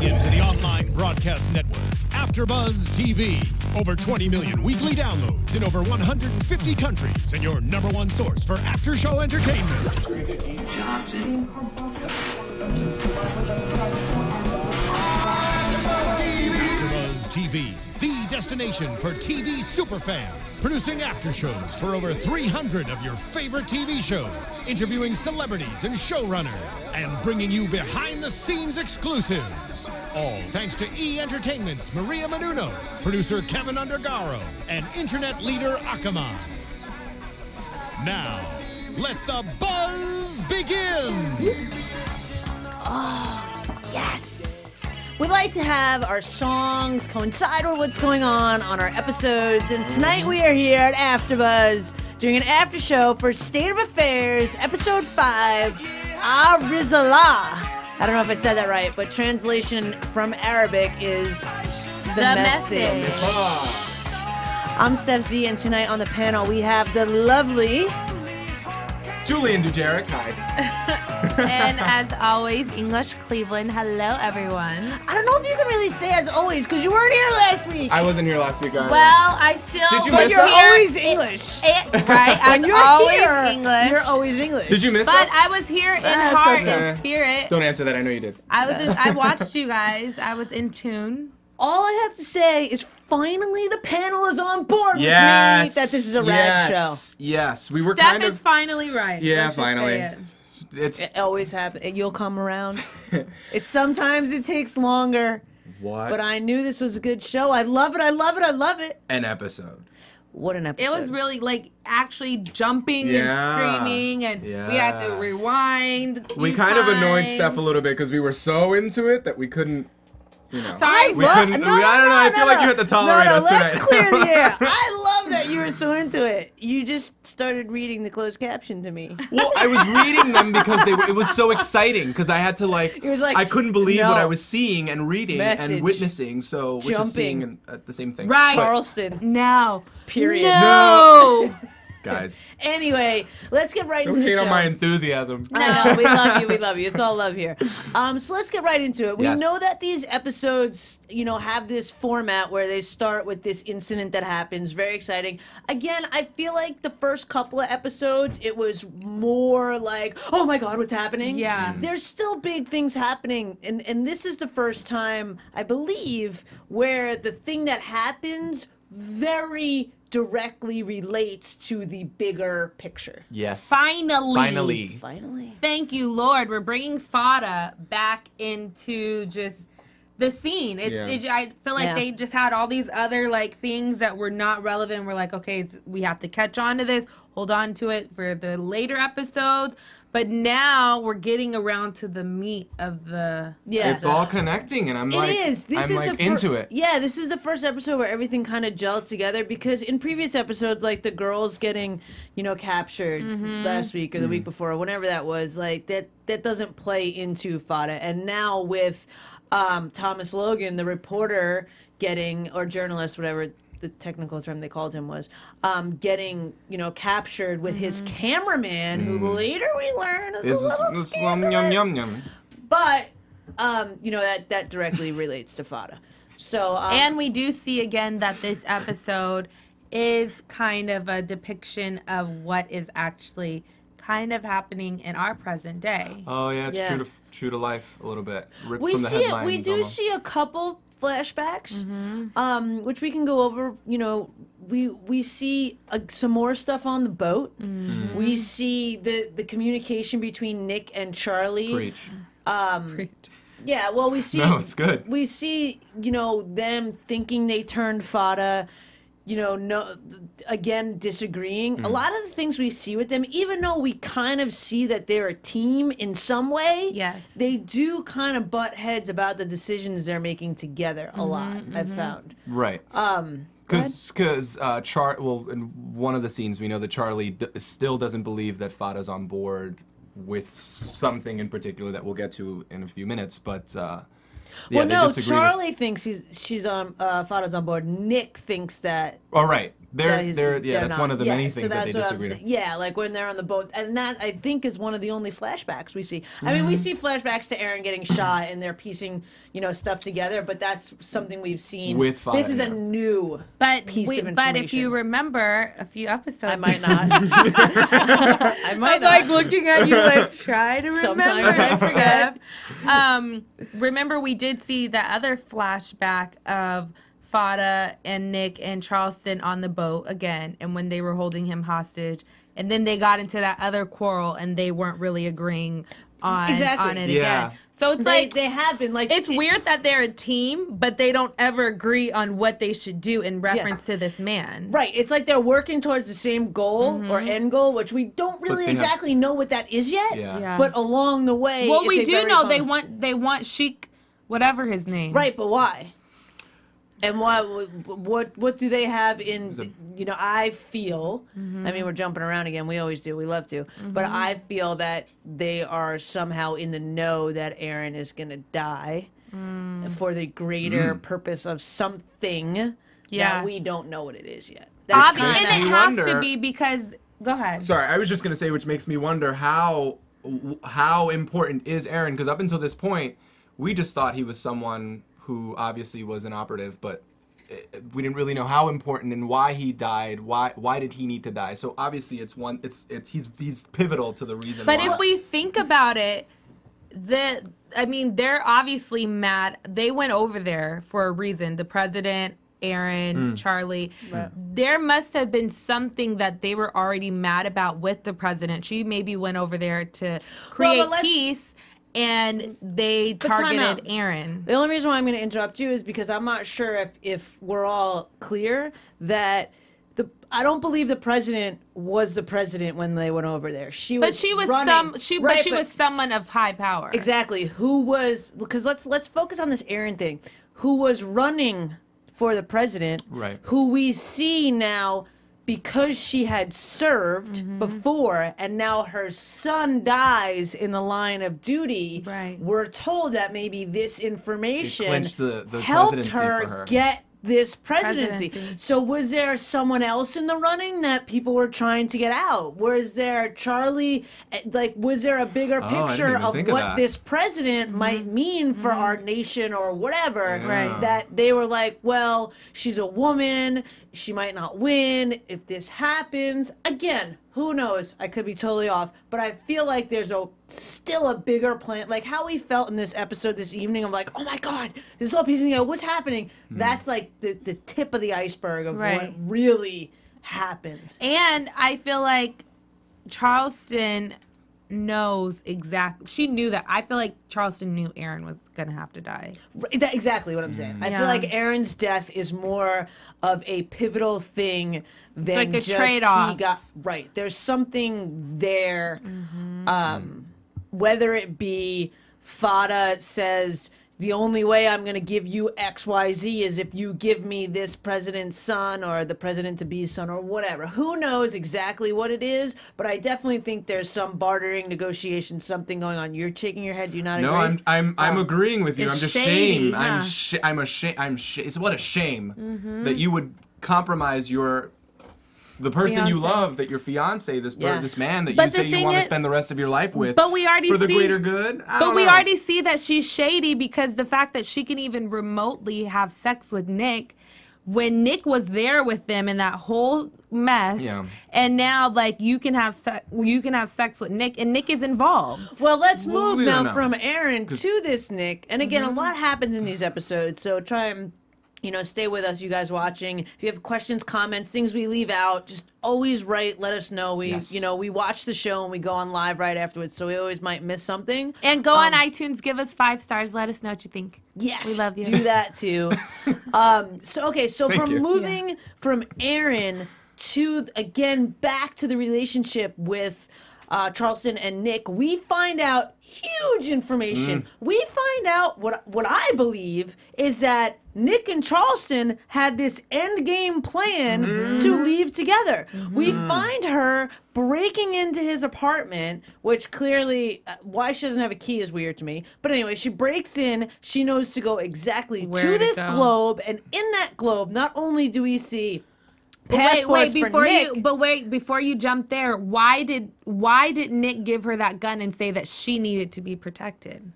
into the online broadcast network, AFTERBUZZ TV. Over 20 million weekly downloads in over 150 countries, and your #1 source for after-show entertainment. AFTERBUZZ TV, the destination for TV superfans, producing after-shows for over 300 of your favorite TV shows, interviewing celebrities and showrunners, and bringing you behind-the-scenes exclusives. All thanks to E! Entertainment's Maria Menounos, producer Kevin Undergaro, and internet leader Akamai. Now, let the buzz begin! Oh, yes! We like to have our songs coincide with what's going on our episodes, and tonight we are here at AFTERBUZZ doing an after show for State of Affairs, Episode 5, Rissalah. I don't know if I said that right, but translation from Arabic is the message. I'm Stef Z, and tonight on the panel we have the lovely Julian Dujarric. Hi. And as always, English Cleveland. Hello, everyone. I don't know if you can really say as always, because you weren't here last week. I wasn't here last week either. Well, I still. Did you But miss you're us? always English. Right? When I'm you're always here, English. You're always English. Did you miss But us? I was here in so heart sad. and spirit. Don't answer that. I know you did. I watched you guys. I was in tune. All I have to say is finally the panel is on board with me Yes. that this is a rad show. Yes. We were Steph kind is of. finally right. Yeah, I should finally. say it. It's It always happens. You'll come around. Sometimes it takes longer, what but I knew this was a good show. I love it. I love it. I love it. an episode. What an episode. It was really like actually jumping Yeah. and screaming, and we had to Yeah. rewind. A We few kind of annoyed times. Steph a little bit because we were so into it that we couldn't. You know. Sorry, We couldn't. I don't know. I feel like you had to tolerate us let's tonight. clear the air. I love that you were so into it. You just started reading the closed caption to me. Well, I was reading them because it was so exciting because I had to It was like, I couldn't believe no. what I was seeing and reading Message. and witnessing. So which is seeing Jumping. at the same thing. Right. Charleston. Now. Period. No. Guys, Anyway, let's get right don't into the hate show. on my enthusiasm. I know, we love you, we love you. It's all love here. So let's get right into it. We Yes. know that these episodes, have this format where they start with this incident that happens. Very exciting. Again, I feel like the first couple of episodes, it was more like, oh my God, what's happening? Yeah. There's still big things happening. And this is the first time, I believe, where the thing that happens very directly relates to the bigger picture. Yes. Finally. Finally. Thank you, Lord. We're bringing Fada back into just the scene. I feel like Yeah. they just had all these other things that were not relevant. We're like, okay, we have to catch on to this, hold on to it for the later episodes. But now we're getting around to the meat of the. Yeah. It's all connecting, and I'm It is. This is into it. Yeah, this is the first episode where everything kind of gels together because in previous episodes, like the girls getting, captured last week or the week before or whenever that was, that doesn't play into Fada. And now with Thomas Logan, the reporter, or journalist, whatever the technical term they called him was, getting, captured with his cameraman, who later we learn is a little scandalous. But, that directly relates to Fada. So, And we do see again that this episode is kind of a depiction of what is actually kind of happening in our present day. Oh yeah, it's Yeah. true to life a little bit. Ripped we from the see it. headlines We do almost. see a couple flashbacks, which we can go over. We see some more stuff on the boat. We see the communication between Nick and Charlie. Preach. Yeah, well, we see. No, it's good. We see, them thinking they turned Fada. Again, disagreeing. A lot of the things we see with them, even though we kind of see that they're a team in some way, Yes. they do kind of butt heads about the decisions they're making together a lot, I've found. Right. Because in one of the scenes we know that Charlie still doesn't believe that Fada's on board with something in particular that we'll get to in a few minutes, but Yeah, Well, they no, disagree Charlie thinks she's on Fada's on board. Nick thinks that. Oh, right. That That's not. one of the many so things that they that's what I'm disagree on. saying. Yeah, like when they're on the boat, and that I think is one of the only flashbacks we see. I mean, we see flashbacks to Aaron getting shot, and they're piecing, stuff together. But that's something we've seen. With Fada, this is a new piece of information. But if you remember a few episodes, I might not. I might I'm not. like looking at you, like try to remember. Sometimes I forget. Remember, we did see the other flashback of Fada and Nick and Charleston on the boat again, and when they were holding him hostage, and then they got into that other quarrel, and they weren't really agreeing on it again. So it's they have been like it's weird that they're a team, but they don't ever agree on what they should do in reference to this man. Right. It's like they're working towards the same goal or end goal, which we don't really exactly know what that is yet. Yeah. But along the way, Well, it's we a do very know fun- they want Sheik, whatever his name. Right, but why? And what do they have in, I feel, I mean, we're jumping around again. We always do. We love to. But I feel that they are somehow in the know that Aaron is going to die for the greater purpose of something that we don't know what it is yet. And it has to be because, go ahead. Sorry, I was just going to say, which makes me wonder how important is Aaron? Because up until this point, we just thought he was someone who obviously was an operative, but we didn't really know how important and why he died. Why did he need to die? So obviously he's pivotal to the reason. But why. if we think about it, they're obviously mad. They went over there for a reason. The president, Aaron, Charlie. Right. There must have been something that they were already mad about with the president. She maybe went over there to create peace. And they targeted Aaron. The only reason why I'm going to interrupt you is because I'm not sure if we're all clear that I don't believe the president was the president when they went over there. She was someone of high power. Exactly. Who was, because let's focus on this Aaron thing. Who was running for the president? Right. Who we see now, because she had served before and now her son dies in the line of duty, we're told that maybe this information helped her get this presidency. So was there someone else in the running that people were trying to get out? Was there Charlie, was there a bigger picture of what this president might mean for our nation or whatever, that they were like, well, she's a woman, she might not win if this happens. Again, who knows? I could be totally off, but I feel like there's still a bigger plan. Like how we felt in this episode this evening of like, oh my God, this is all piecing together. What's happening? That's like the tip of the iceberg of what really happened. And I feel like Charleston knows exactly. She knew that. I feel like Charleston knew Aaron was going to have to die. That's exactly what I'm saying. I feel like Aaron's death is more of a pivotal thing than it's like a just trade-off. He got right. There's something there, whether it be Fada says the only way I'm going to give you XYZ is if you give me this president's son or the president-to-be's son or whatever. Who knows exactly what it is, but I definitely think there's some bartering, negotiation, something going on. You're shaking your head. Do you not agree? No, I'm agreeing with you. I'm just shady, shame. It's what a shame that you would compromise the person you love, that your fiance, this man that you say you want to spend the rest of your life with, but we already for the greater good. We already see that she's shady because the fact that she can even remotely have sex with Nick when Nick was there with them in that whole mess, and now you can have sex with Nick, and Nick is involved. Well, let's move now from Aaron to this Nick, and again, a lot happens in these episodes, so try and stay with us, you guys watching. If you have questions, comments, things we leave out, just always write. Let us know. We watch the show and we go on live right afterwards, so we always might miss something. And go on iTunes, give us 5 stars. Let us know what you think. Yes, we love you. Do that too. So from moving from Aaron to again back to the relationship with Charleston and Nick, we find out huge information. We find out what I believe is that Nick and Charleston had this end game plan to leave together. We find her breaking into his apartment, which clearly, why she doesn't have a key is weird to me. But anyway, she breaks in. She knows to go exactly to this globe. And in that globe, not only do we see passports for Nick. Before you jump there, why did Nick give her that gun and say that she needed to be protected?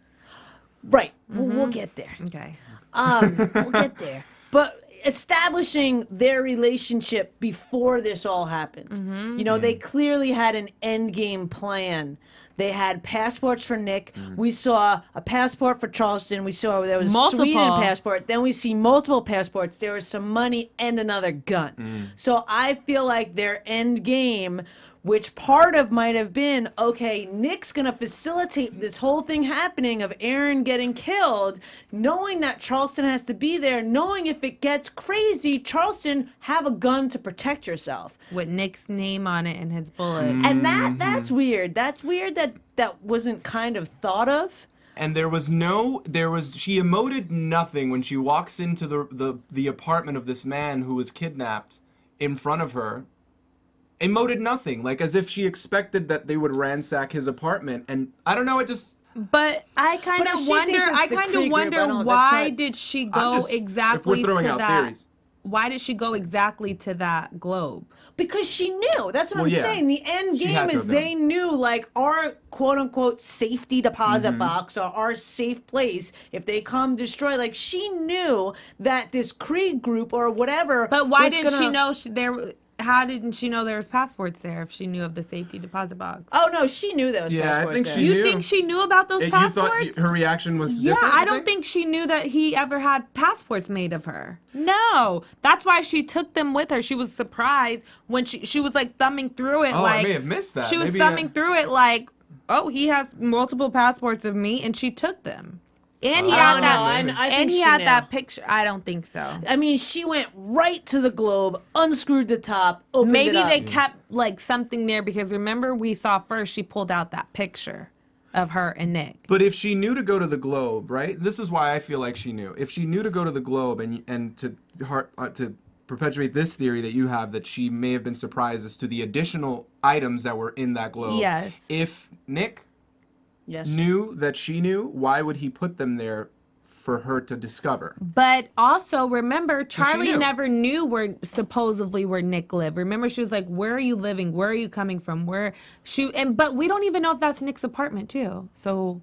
Right. We'll get there. Okay. We'll get there. But establishing their relationship before this all happened. You know, they clearly had an end game plan. They had passports for Nick. We saw a passport for Charleston. We saw there was a Sweden passport. Then we see multiple passports. There was some money and another gun. So I feel like their end game, which part of might have been, okay, Nick's going to facilitate this whole thing happening of Aaron getting killed, knowing that Charleston has to be there, knowing if it gets crazy, Charleston, have a gun to protect yourself. With Nick's name on it and his bullet. And that's weird. That's weird that wasn't kind of thought of. And she emoted nothing when she walks into the apartment of this man who was kidnapped in front of her. Emoted nothing, like as if she expected that they would ransack his apartment, and I don't know, it just. But I kind of wonder why did she go exactly to that? Theories. Why did she go exactly to that globe? Because she knew. That's what I'm saying. The end game is they knew, like, our quote-unquote safety deposit box or our safe place, if they come destroy, like, she knew that this Krieg group or whatever. But why didn't she know there? How didn't she know there was passports there if she knew of the safety deposit box? Oh, no, she knew there was passports I think there. she knew. You think she knew about those passports? You thought her reaction was different? Yeah, I don't think she knew that he ever had passports made of her. No. That's why she took them with her. She was surprised when she was like thumbing through it. Oh, like, I may have missed that. She was thumbing through it like, oh, he has multiple passports of me, and she took them. And he had that picture. I don't think so. I mean, she went right to the globe, unscrewed the top, opened it up. Maybe they kept like something there because remember we saw first she pulled out that picture of her and Nick. But if she knew to go to the globe, right? This is why I feel like she knew. If she knew to go to the globe and to perpetuate this theory that you have that she may have been surprised as to the additional items that were in that globe. Yes. If Nick knew that she knew, why would he put them there for her to discover? But also, remember, Charlie never knew where Nick lived. Remember, she was like, where are you living? Where are you coming from? But we don't even know if that's Nick's apartment, too. So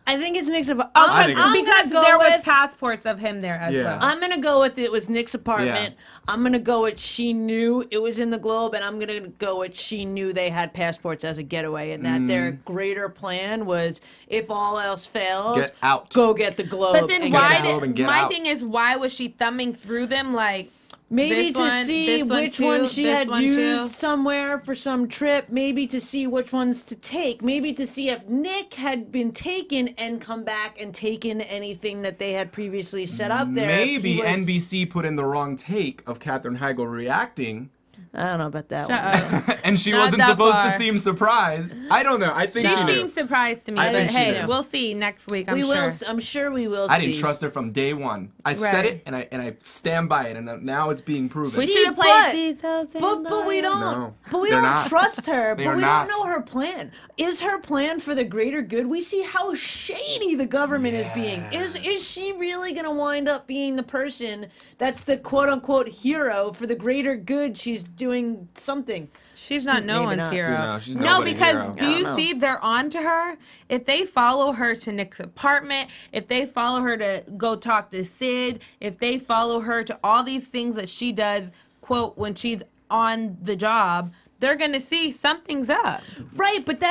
I think it's Nick's apartment. Because there was passports of him there as well. I'm going to go with it was Nick's apartment. I'm going to go with she knew it was in the globe, and I'm going to go with she knew they had passports as a getaway, and that their greater plan was, if all else fails, get out. Go get the globe. But then my thing is, why was she thumbing through them like... Maybe to see which one she had used somewhere for some trip. Maybe to see which ones to take. Maybe to see if Nick had been taken and come back and taken anything that they had previously set up there. Maybe NBC put in the wrong take of Katherine Heigl reacting. I don't know about that one. And she wasn't supposed to seem surprised. I don't know. I think she knew. She seemed surprised to me. But hey, we'll see next week, I'm sure. I'm sure we will see. I didn't trust her from day one. I said it, and I stand by it, and now it's being proven. We should have played these houses. But we don't. No, but we don't trust her. They but are we not. don't know her plan. Is her plan for the greater good? We see how shady the government is being. Is she really going to wind up being the person that's the quote-unquote hero for the greater good? She's doing something. She's not no one's hero. She's no, because hero. do you see they're on to her? If they follow her to Nick's apartment, if they follow her to go talk to Sid, if they follow her to all these things that she does, quote, when she's on the job, they're going to see something's up. Right, but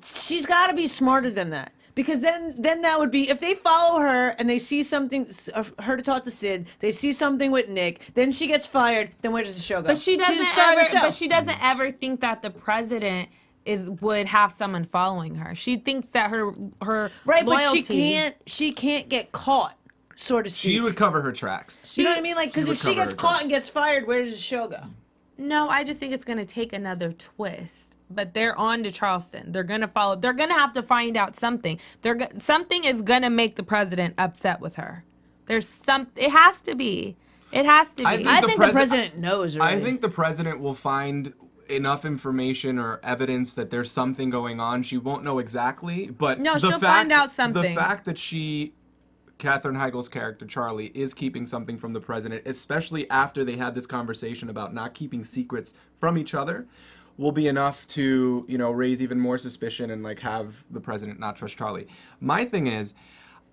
she's got to be smarter than that. Because then that would be, if they follow her and they see something, her to talk to Sid, they see something with Nick, then she gets fired, then where does the show go? But she doesn't ever think that the president would have someone following her. She thinks that her right, loyalty, but she can't get caught, so to speak. She would cover her tracks. You know what I mean? Like, because if she gets caught and gets fired, where does the show go? No, I just think it's going to take another twist. but they're on to Charleston. They're gonna follow. They're gonna have to find out something. Something is gonna make the president upset with her. There's some. It has to be. It has to be. I think the president knows already. I think the president will find enough information or evidence that there's something going on. She won't know exactly, but no, she'll find out something. The fact that Katherine Heigl's character, Charlie, is keeping something from the president, especially after they had this conversation about not keeping secrets from each other, will be enough to, raise even more suspicion and, have the president not trust Charlie. My thing is,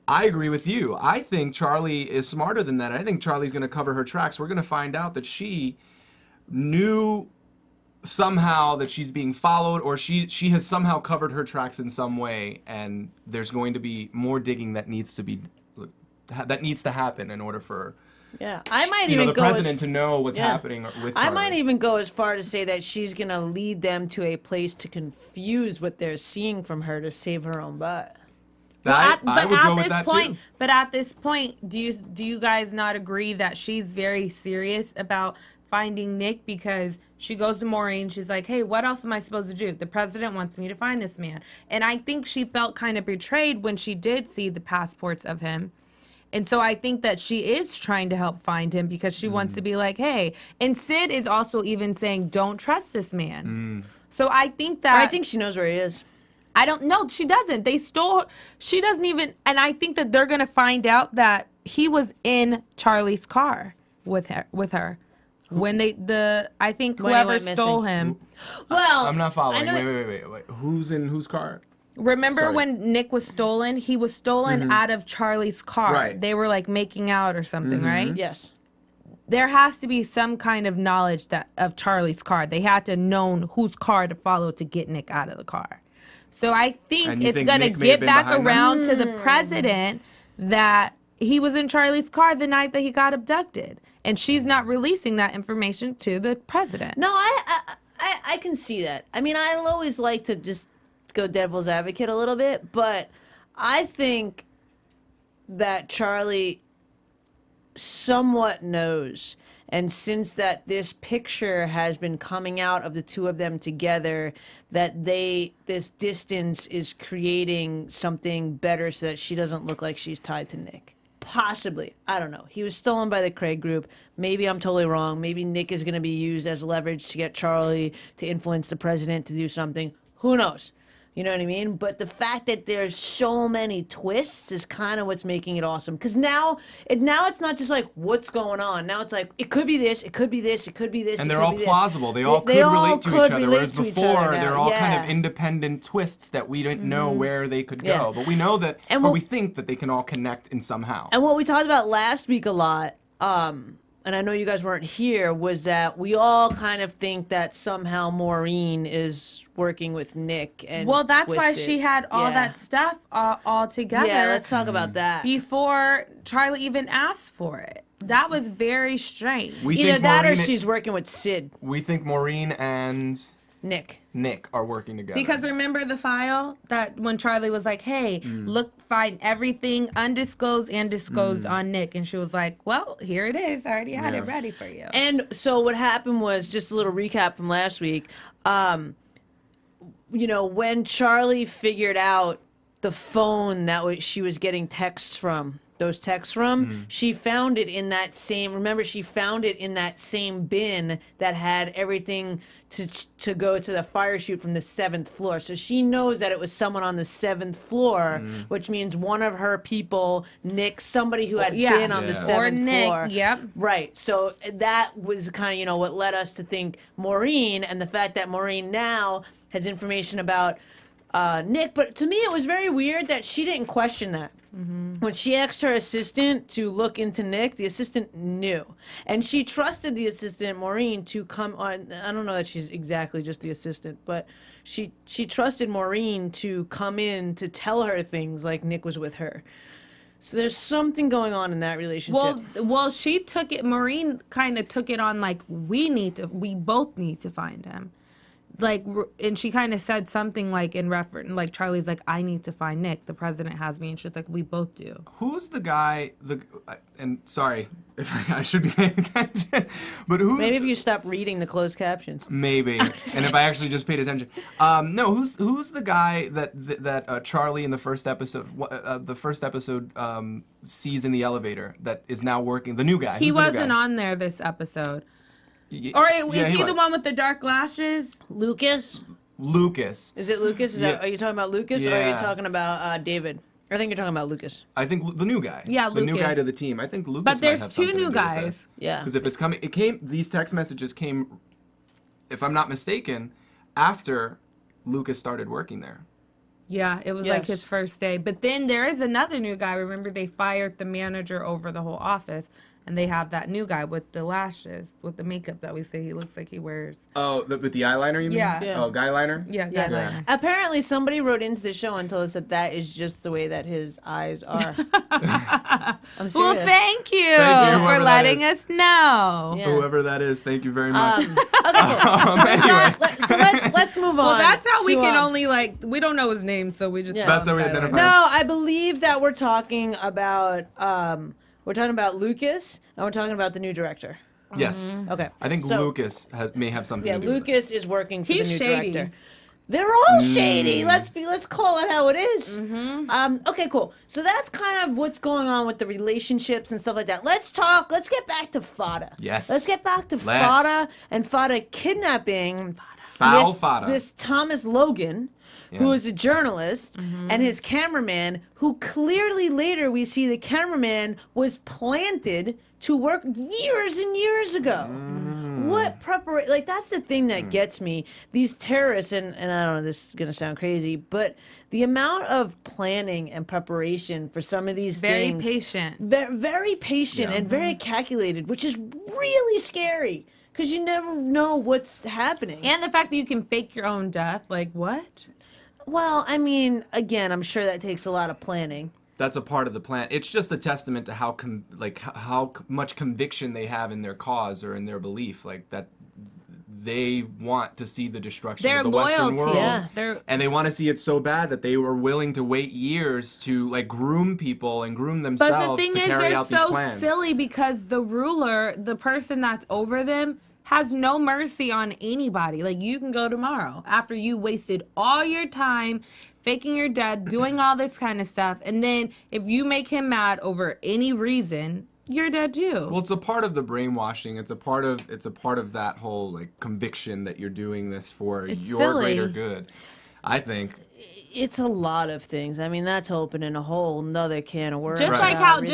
I agree with you. I think Charlie is smarter than that. I think Charlie's going to cover her tracks. We're going to find out that she knew somehow that she's being followed, or she has somehow covered her tracks in some way, and there's going to be more digging that needs to happen in order for I might even the go president to know what's happening with Charlie. I might even go as far to say that she's going to lead them to a place to confuse what they're seeing from her to save her own butt. I would go with that too. But at this point, do you guys not agree that she's very serious about finding Nick? Because she goes to Moran, she's like, hey, what else am I supposed to do? The president wants me to find this man. And I think she felt kind of betrayed when she did see the passports of him. And so I think that she is trying to help find him because she wants to be like, hey. And Sid is also even saying, don't trust this man. So I think that... I think she knows where he is. I don't know. She doesn't. She doesn't even... And I think that they're going to find out that he was in Charlie's car with her. When I think whoever stole him. Well, I'm not following. Wait. Who's in whose car? Remember when Nick was stolen? He was stolen out of Charlie's car. Right. They were making out or something, right? Yes. There has to be some kind of knowledge of Charlie's car. They had to know whose car to follow to get Nick out of the car. So I think it's going to get back around to the president that he was in Charlie's car the night that he got abducted. And she's not releasing that information to the president. No, I can see that. I mean, I always like to just go devil's advocate a little bit, but I think that Charlie somewhat knows. And since that this picture has been coming out of the two of them together, that this distance is creating something better so that she doesn't look like she's tied to Nick. Possibly. I don't know. He was stolen by the Craig group. Maybe I'm totally wrong. Maybe Nick is going to be used as leverage to get Charlie to influence the president to do something. Who knows? You know what I mean? But the fact that there's so many twists is kind of what's making it awesome. Because now it's not just what's going on. Now it's it could be this, it could be this, it could be this. And they're all plausible. They all could relate to each other. Whereas before, they're all kind of independent twists that we didn't know where they could go. But we know that, or we think that they can all connect in somehow. And what we talked about last week a lot, and I know you guys weren't here, was that we all kind of think that somehow Maureen is working with Nick and that's Twisted. why she had all that stuff all together. Yeah, let's talk about that. Before Charlie even asked for it. That was very strange. Either that or she's working with Sid. We think Maureen and Nick are working together. Because remember the file that when Charlie was like, hey, find everything undisclosed and disclosed on Nick. And she was like, well, here it is. I already had it ready for you. And so what happened was, just a little recap from last week, when Charlie figured out the phone that she was getting texts from, she found it in that same, she found it in that same bin that had everything to go to the fire chute from the 7th floor. So she knows that it was someone on the 7th floor, which means one of her people, Nick, somebody who had been on the 7th floor. Yep. Right. So that was kind of, what led us to think Maureen, and the fact that Maureen now has information about Nick. But to me, it was very weird that she didn't question that. When she asked her assistant to look into Nick, the assistant knew. And she trusted the assistant, Maureen, to come on. I don't know that she's exactly just the assistant, but she trusted Maureen to come in to tell her things like Nick was with her. So there's something going on in that relationship. Well, she took it, Maureen kind of took it on we both need to find him. and she kind of said something like in reference, like Charlie's like, I need to find Nick. The president has me, and she's like, we both do. Who's the guy? And sorry if I should be paying attention, but who's? Maybe if you stop reading the closed captions. Maybe, and if I actually just paid attention. No, who's the guy that Charlie in the first episode sees in the elevator that is now working? The new guy. He wasn't on there this episode. Or is he the one with the dark lashes? Lucas? Lucas. Is it Lucas? Are you talking about Lucas or are you talking about David? I think you're talking about Lucas. I think the new guy. Yeah, the Lucas. new guy to the team. I think Lucas. But there's might have two something to new do with guys. this. Yeah. Because if it's coming, these text messages came, if I'm not mistaken, after Lucas started working there. Yeah, it was like his first day. But then there is another new guy. Remember, they fired the manager over the whole office. And they have that new guy with the lashes, with the makeup that we say he looks like he wears. Oh, with the eyeliner, you mean? Yeah. Oh, guy liner? Yeah, guy liner. Apparently, somebody wrote into the show and told us that is just the way that his eyes are. I'm serious. Well, thank you whoever for letting us know. Yeah. Whoever that is, thank you very much. Okay, cool. So let's move on. Well, that's how we can to, only, we don't know his name, so we just... Yeah. That's how we identify him. No, I believe that we're talking about Lucas, and we're talking about the new director. Yes. Okay. I think so, Lucas may have something to do with Lucas is working for the new shady. director. They're all shady. Let's call it how it is. Okay, cool. So that's kind of what's going on with the relationships and stuff like that. Let's get back to Fada. Yes. Let's get back to Fada and Fada kidnapping Fada. this Thomas Logan, who is a journalist, and his cameraman, who clearly later we see the cameraman was planted to work years and years ago. What preparation? Like, that's the thing that gets me. These terrorists, and I don't know, this is going to sound crazy, but the amount of planning and preparation for some of these things. Very patient and very calculated, which is really scary. Because you never know what's happening. And the fact that you can fake your own death, like, what? Well, I mean, again, I'm sure that takes a lot of planning. That's a part of the plan. It's just a testament to how much conviction they have in their cause or in their belief, like that they want to see the destruction of the Western world. And they want to see it so bad that they were willing to wait years to groom people and groom themselves to carry out these plans. But the thing is, they're so silly because the ruler, the person that's over them, has no mercy on anybody. Like, you can go tomorrow after you wasted all your time faking your death, doing all this kind of stuff, and then if you make him mad over any reason, you're dead too. Well, it's a part of the brainwashing. It's a part of that whole conviction that you're doing this for your greater good. I think it's a lot of things. I mean, that's opening a whole nother can of worms. Just like how the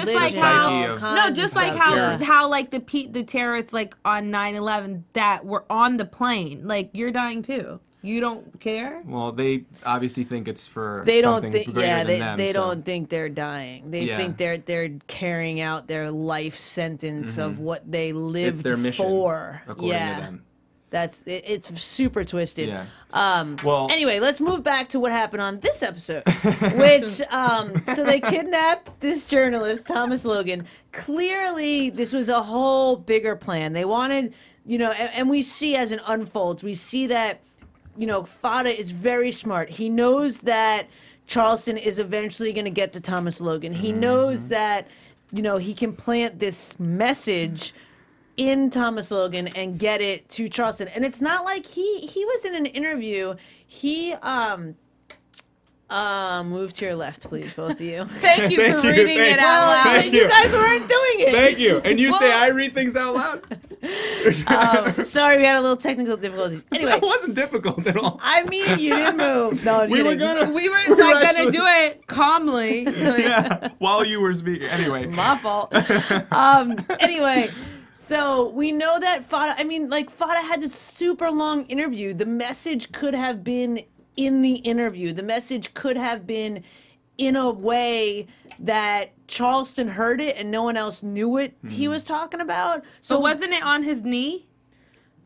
terrorists on 9/11 that were on the plane, you're dying too. You don't care? Well, they obviously think it's for they something don't greater than them. They don't think they're dying. They think they're carrying out their life sentence of what they lived it's their mission, for. According to them. It's super twisted. Yeah. Well, anyway, let's move back to what happened on this episode, which so they kidnapped this journalist, Thomas Logan. Clearly, this was a whole bigger plan. They wanted, and we see as it unfolds, we see that, Fada is very smart. He knows that Charleston is eventually going to get to Thomas Logan. He knows that, he can plant this message in Thomas Logan and get it to Charleston. And it's not like he was in an interview. He move to your left, please, both of you. Thank you for reading it out loud. Thank you. You guys weren't doing it. Thank you. And you say I read things out loud? Sorry, we had a little technical difficulties. Anyway. That wasn't difficult at all. I mean, you didn't move. No, we were gonna do it calmly. Yeah, while you were speaking. Anyway. My fault. Anyway. So we know that Fada had this super long interview. The message could have been in the interview. The message could have been in a way that Charleston heard it and no one else knew what he was talking about. So wasn't it on his knee?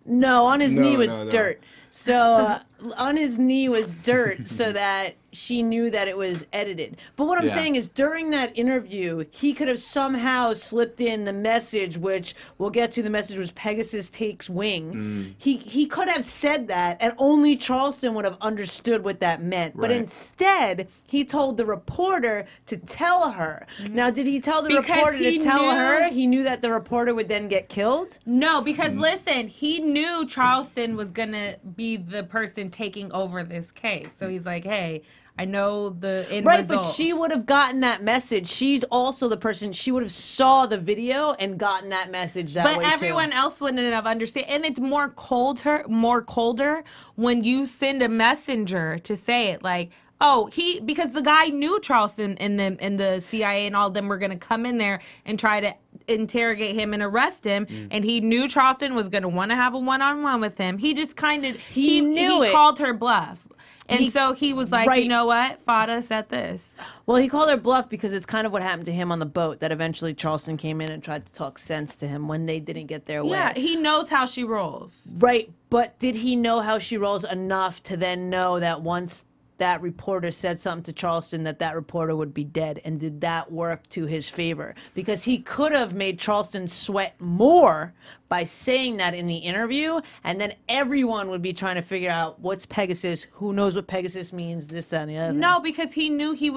No, on his knee was dirt. So on his knee was dirt so that she knew that it was edited. But what I'm saying is during that interview, he could have somehow slipped in the message, which we'll get to. The message was Pegasus takes wing. He could have said that, and only Charleston would have understood what that meant. But instead, he told the reporter to tell her. Now, did he tell the reporter to tell her? He knew that the reporter would then get killed? No, because listen, he knew Charleston was going to be the person taking over this case. So he's like, hey, I know the end result. But she would have gotten that message. She's also the person, she would have saw the video and gotten that message that way But everyone else wouldn't have understood. And it's more colder when you send a messenger to say it, like, oh, because the guy knew Charleston and the CIA and all of them were going to come in there and try to interrogate him and arrest him. And he knew Charleston was going to want to have a one-on-one with him. He just kind of, he called her bluff. And so he was like, you know what? Fada said this. Well, he called her bluff because it's kind of what happened to him on the boat, that eventually Charleston came in and tried to talk sense to him when they didn't get their way. Yeah, he knows how she rolls. Right, but did he know how she rolls enough to then know that once that reporter said something to Charleston that reporter would be dead? And did that work to his favor? Because he could have made Charleston sweat more by saying that in the interview, and then everyone would be trying to figure out what's Pegasus, who knows what Pegasus means, this, that, and the other. No, because he knew he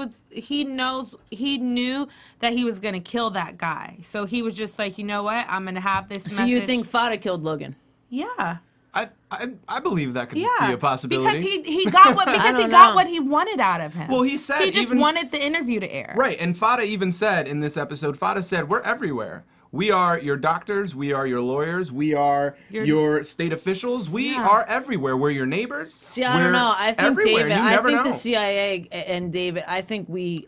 knew that he was going to kill that guy. So he was just like, you know what? I'm going to have this message. So you think Fada killed Logan? Yeah. I believe that could be a possibility. Because he got what he wanted out of him. Well, he said he just wanted the interview to air. Right, and Fada even said in this episode, Fada said, we're everywhere. We are your doctors, we are your lawyers, we are your state officials, we are everywhere. We're your neighbors. See, I don't know. I think the CIA and David, I think we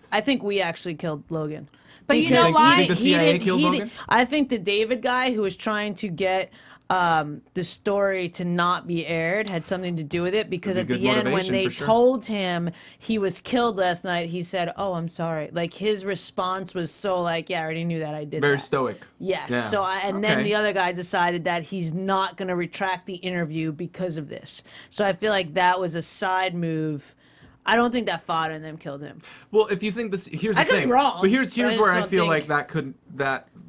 actually killed Logan. But you know why? You think the CIA killed Logan? I think the David guy who was trying to get the story to not be aired had something to do with it, because at the end when they told him he was killed last night, he said, oh, I'm sorry. Like, his response was so like, yeah, I already knew that, I did Very that. stoic. Yes. Yeah. So then the other guy decided that he's not going to retract the interview because of this. So I feel like that was a side move. I don't think that Fada and them killed him. Well, if you think this, here's the thing. I could be wrong. But here's where I feel like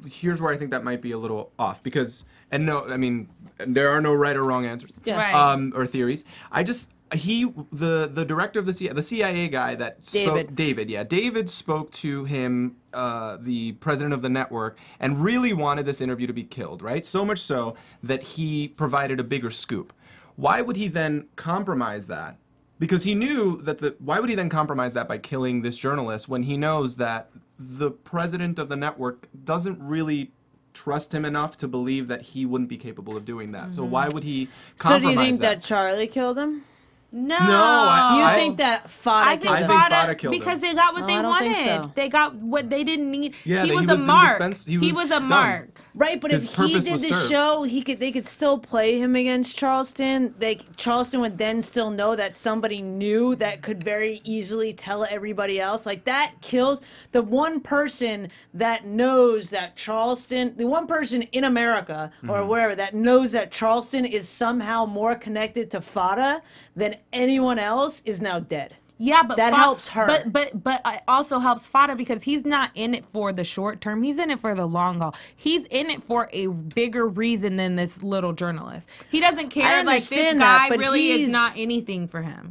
here's where I think that might be a little off, because, and no, I mean, there are no right or wrong answers. Yeah. Right. Or theories. The director of the CIA guy that spoke, David spoke to him, the president of the network, and really wanted this interview to be killed, right? So much so that he provided a bigger scoop. Why would he then compromise that? Because he knew that why would he then compromise that by killing this journalist when he knows that the president of the network doesn't really trust him enough to believe that he wouldn't be capable of doing that. So why would he compromise So do you think that Charlie killed him? No. You think that Fada killed him? I think Fada killed him. Because they got what they wanted. So. They got what they didn't need. Yeah, he was a mark. He was a mark. Right, but if he did the show, they could still play him against Charleston. Charleston would then still know that somebody new that could very easily tell everybody else. Like, that kills the one person that knows that Charleston, the one person in America or wherever that knows that Charleston is somehow more connected to Fada than anyone else is now dead. Yeah, but that helps her. But it also helps Fada because he's not in it for the short term. He's in it for the long haul. He's in it for a bigger reason than this little journalist. He doesn't care. Like, this guy really is not anything for him.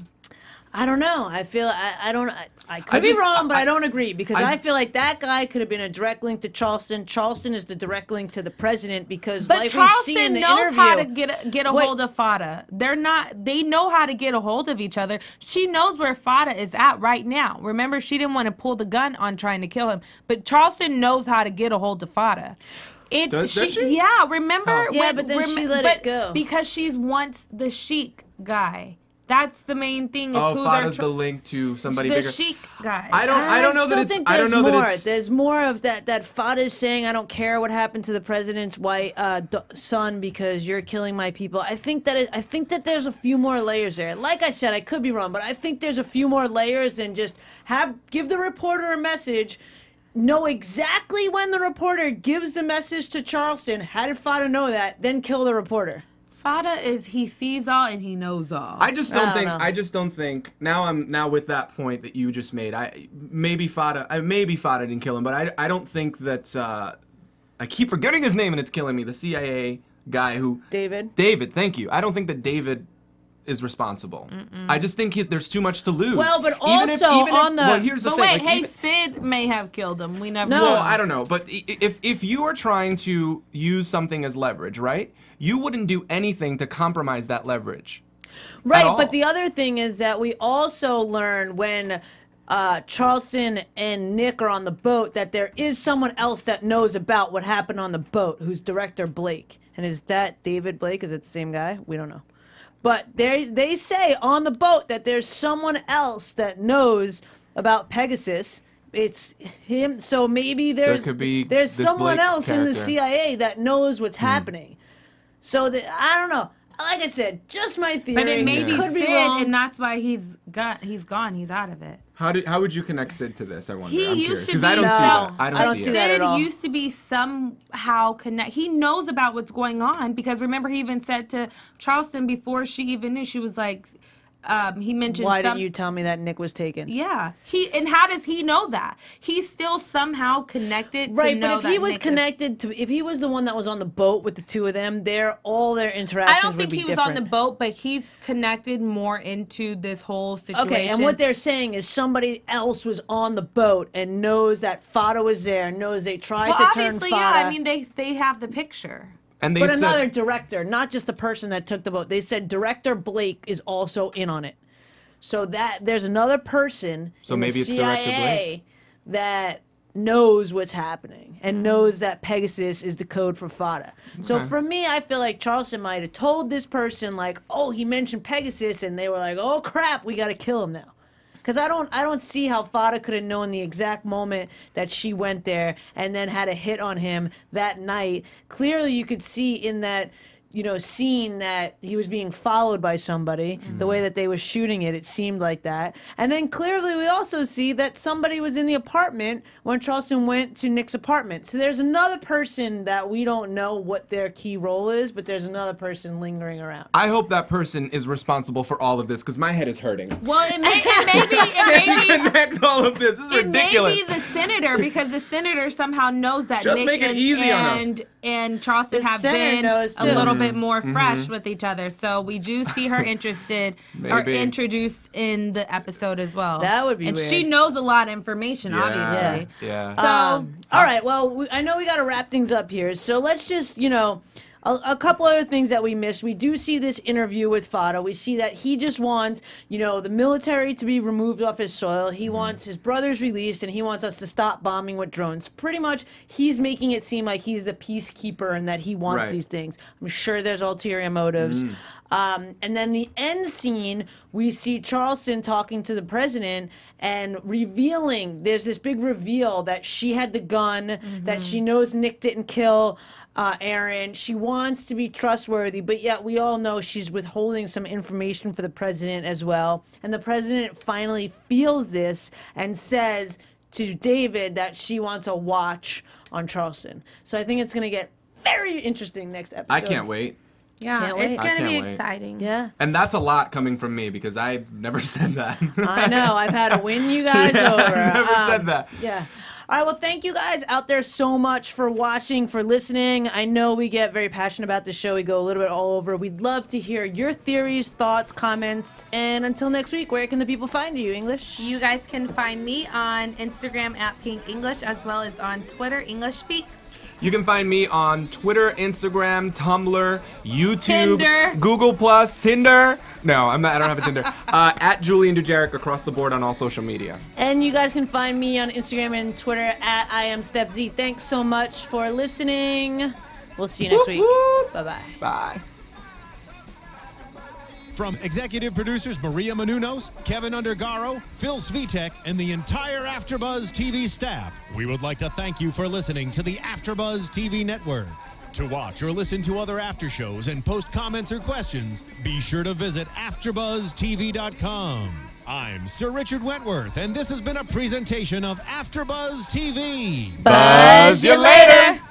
I don't know. I feel I could be wrong, but I don't agree, because I feel like that guy could have been a direct link to Charleston. Charleston is the direct link to the president, because but like Charleston we see in the knows interview, how to get a hold of Fada. They know how to get a hold of each other. She knows where Fada is at right now. Remember, she didn't want to pull the gun on trying to kill him, but Charleston knows how to get a hold of Fada. Does she? Yeah, remember? Oh. Yeah, but then she let it go. Because she's wants the Sheik guy. That's the main thing. It's Fada's the link to somebody bigger. The Sheik guy. I don't know that it's. There's more of that Fada is saying, I don't care what happened to the president's white son because you're killing my people. I think that there's a few more layers there. Like I said, I could be wrong, but I think there's a few more layers than just give the reporter a message. Know exactly when the reporter gives the message to Charleston. How did Fada know that? Then kill the reporter. Fada he sees all and he knows all. I just don't think. know. I just don't think. Now with that point that you just made, maybe Fada didn't kill him, but I don't think that. I keep forgetting his name and it's killing me. The CIA guy who. David. David, thank you. I don't think that David is responsible. I just think there's too much to lose. Well, but also well, here's the But thing. wait, like, Sid may have killed him. We never No. know. Well, I don't know, but if you are trying to use something as leverage, right? You wouldn't do anything to compromise that leverage. Right, all. but the other thing is that we also learn when Charleston and Nick are on the boat that there is someone else that knows about what happened on the boat, who's Director Blake. And is that David Blake? Is it the same guy? We don't know. But they say on the boat that there's someone else that knows about Pegasus. It's him. So maybe there's someone Blake else in the character. CIA that knows what's happening. So I don't know. Like I said, just my theory. But it may be Could be Sid, wrong. and that's why he's gone. He's out of it. How would you connect Sid to this? I wonder. He I'm used curious to because be I don't see that. No, I don't see that it. at all. Sid used to be somehow connect. He knows about what's going on because remember he even said to Charleston before she even knew, she was like, he mentioned. Why didn't you tell me that Nick was taken? Yeah, and how does he know that? He's still somehow connected. Right, to know but if that he was Nick connected to, if he was the one that was on the boat with the two of them, all their interactions I don't would think be he was different. on the boat, but he's connected more into this whole situation. Okay, and what they're saying is somebody else was on the boat and knows that Fada was there, knows they tried well, to turn obviously, Fada. yeah. I mean, they have the picture. And they but said, another director, not just the person that took the boat. They said Director Blake is also in on it. So that there's another person in maybe the it's Director CIA that knows what's happening and knows that Pegasus is the code for Fada. So for me, I feel like Charleston might have told this person like, "Oh, he mentioned Pegasus," and they were like, "Oh crap, we got to kill him now." Because I don't see how Fada could have known the exact moment that she went there and then had a hit on him that night. Clearly, you could see in that scene that he was being followed by somebody. The way that they were shooting it, it seemed like that. And then clearly we also see that somebody was in the apartment when Charleston went to Nick's apartment. So there's another person that we don't know what their key role is, but there's another person lingering around. I hope that person is responsible for all of this because my head is hurting. Well, it may Connect all of this. This is ridiculous. It may be the senator because the senator somehow knows that Just Nick make it easy on us. and Charleston The have senator been knows, a too. little bit more fresh with each other. So we do see her interested or Maybe. introduced in the episode as well. That would be and weird. she knows a lot of information, obviously. Yeah. So All right, well, I know we got to wrap things up here, so let's just, a couple other things that we missed. We do see this interview with Fada. We see that he just wants, the military to be removed off his soil. He wants his brothers released, and he wants us to stop bombing with drones. Pretty much, he's making it seem like he's the peacekeeper and that he wants Right. these things. I'm sure there's ulterior motives. And then the end scene, we see Charleston talking to the president and revealing, there's this big reveal that she had the gun, that she knows Nick didn't kill Aaron. She wants to be trustworthy, but yet we all know she's withholding some information for the president as well. And the president finally feels this and says to David that she wants a watch on Charleston. So I think it's going to get very interesting next episode. I can't wait. yeah, Can't wait. it's I gonna can't be wait. exciting. Yeah, And that's a lot coming from me because I've never said that. I know. I've had to win you guys over. I've never said that. Yeah. All right, well, thank you guys out there so much for watching, for listening. I know we get very passionate about this show. We go a little bit all over. We'd love to hear your theories, thoughts, comments. And until next week, where can the people find you, English? You guys can find me on Instagram at Pink English as well as on Twitter, English Speaks. You can find me on Twitter, Instagram, Tumblr, YouTube, Tinder. Google Plus, Tinder. No, I'm not. I don't have a Tinder. At Julian Dujarric across the board on all social media. And you guys can find me on Instagram and Twitter at I am Stef Z. Thanks so much for listening. We'll see you next week. Whoop, whoop. Bye-bye. Bye. From executive producers Maria Menounos, Kevin Undergaro, Phil Svitek, and the entire AfterBuzz TV staff, we would like to thank you for listening to the AfterBuzz TV network. To watch or listen to other after shows and post comments or questions, be sure to visit AfterBuzzTV.com. I'm Sir Richard Wentworth, and this has been a presentation of AfterBuzz TV. Buzz you later.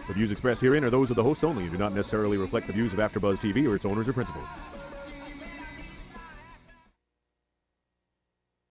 The views expressed herein are those of the hosts only and do not necessarily reflect the views of AfterBuzz TV or its owners or principals.